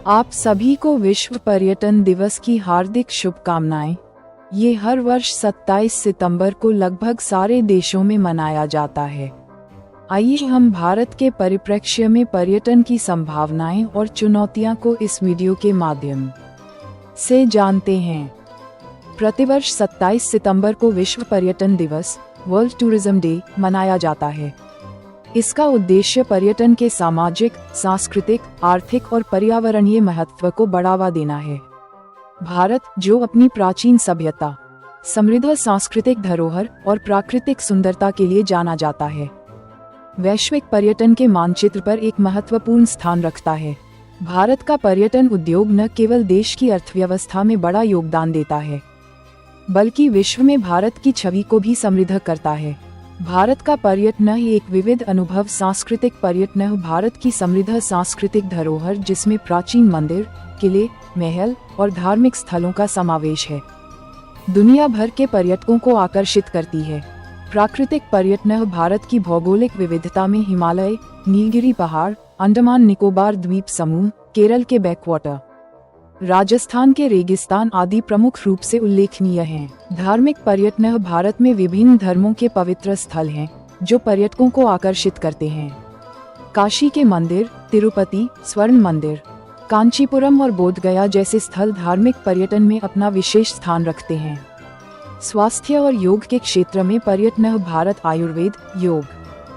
आप सभी को विश्व पर्यटन दिवस की हार्दिक शुभकामनाएं। ये हर वर्ष 27 सितंबर को लगभग सारे देशों में मनाया जाता है। आइए हम भारत के परिप्रेक्ष्य में पर्यटन की संभावनाएं और चुनौतियां को इस वीडियो के माध्यम से जानते हैं। प्रतिवर्ष 27 सितंबर को विश्व पर्यटन दिवस वर्ल्ड टूरिज्म डे मनाया जाता है। इसका उद्देश्य पर्यटन के सामाजिक, सांस्कृतिक, आर्थिक और पर्यावरणीय महत्व को बढ़ावा देना है। भारत, जो अपनी प्राचीन सभ्यता, समृद्ध सांस्कृतिक धरोहर और प्राकृतिक सुंदरता के लिए जाना जाता है, वैश्विक पर्यटन के मानचित्र पर एक महत्वपूर्ण स्थान रखता है। भारत का पर्यटन उद्योग न केवल देश की अर्थव्यवस्था में बड़ा योगदान देता है, बल्कि विश्व में भारत की छवि को भी समृद्ध करता है। भारत का पर्यटन एक विविध अनुभव सांस्कृतिक पर्यटन भारत की समृद्ध सांस्कृतिक धरोहर, जिसमें प्राचीन मंदिर, किले, महल और धार्मिक स्थलों का समावेश है, दुनिया भर के पर्यटकों को आकर्षित करती है। प्राकृतिक पर्यटन भारत की भौगोलिक विविधता में हिमालय, नीलगिरी पहाड़, अंडमान निकोबार द्वीप समूह, केरल के बैकवाटर, राजस्थान के रेगिस्तान आदि प्रमुख रूप से उल्लेखनीय हैं। धार्मिक पर्यटन भारत में विभिन्न धर्मों के पवित्र स्थल हैं, जो पर्यटकों को आकर्षित करते हैं। काशी के मंदिर, तिरुपति, स्वर्ण मंदिर, कांचीपुरम और बोधगया जैसे स्थल धार्मिक पर्यटन में अपना विशेष स्थान रखते हैं। स्वास्थ्य और योग के क्षेत्र में पर्यटन भारत आयुर्वेद, योग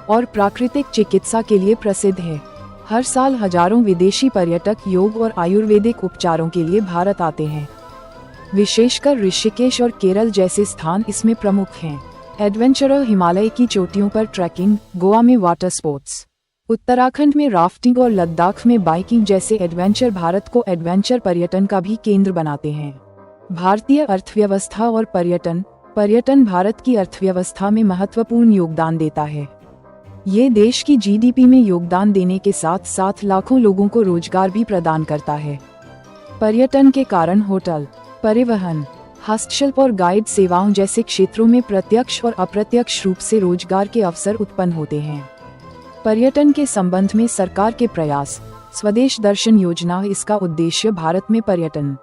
और प्राकृतिक चिकित्सा के लिए प्रसिद्ध है। हर साल हजारों विदेशी पर्यटक योग और आयुर्वेदिक उपचारों के लिए भारत आते हैं। विशेषकर ऋषिकेश और केरल जैसे स्थान इसमें प्रमुख हैं। एडवेंचर हिमालय की चोटियों पर ट्रैकिंग, गोवा में वाटर स्पोर्ट्स, उत्तराखंड में राफ्टिंग और लद्दाख में बाइकिंग जैसे एडवेंचर भारत को एडवेंचर पर्यटन का भी केंद्र बनाते हैं। भारतीय अर्थव्यवस्था और पर्यटन भारत की अर्थव्यवस्था में महत्वपूर्ण योगदान देता है। ये देश की जीडीपी में योगदान देने के साथ साथ लाखों लोगों को रोजगार भी प्रदान करता है। पर्यटन के कारण होटल, परिवहन, हस्तशिल्प और गाइड सेवाओं जैसे क्षेत्रों में प्रत्यक्ष और अप्रत्यक्ष रूप से रोजगार के अवसर उत्पन्न होते हैं। पर्यटन के संबंध में सरकार के प्रयास, स्वदेश दर्शन योजना, इसका उद्देश्य भारत में पर्यटन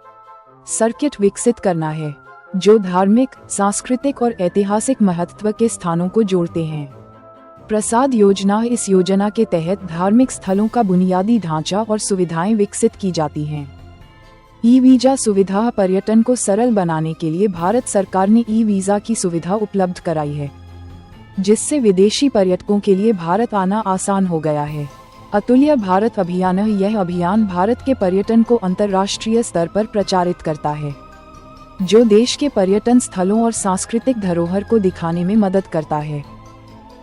सर्किट विकसित करना है, जो धार्मिक, सांस्कृतिक और ऐतिहासिक महत्व के स्थानों को जोड़ते हैं। प्रसाद योजना, इस योजना के तहत धार्मिक स्थलों का बुनियादी ढांचा और सुविधाएं विकसित की जाती हैं। ई वीजा सुविधा, पर्यटन को सरल बनाने के लिए भारत सरकार ने ई वीजा की सुविधा उपलब्ध कराई है, जिससे विदेशी पर्यटकों के लिए भारत आना आसान हो गया है। अतुल्य भारत अभियान, यह अभियान भारत के पर्यटन को अंतर्राष्ट्रीय स्तर पर प्रचारित करता है, जो देश के पर्यटन स्थलों और सांस्कृतिक धरोहर को दिखाने में मदद करता है।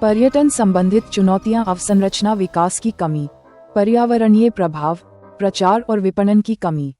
पर्यटन संबंधित चुनौतियां, अवसंरचना विकास की कमी, पर्यावरणीय प्रभाव, प्रचार और विपणन की कमी।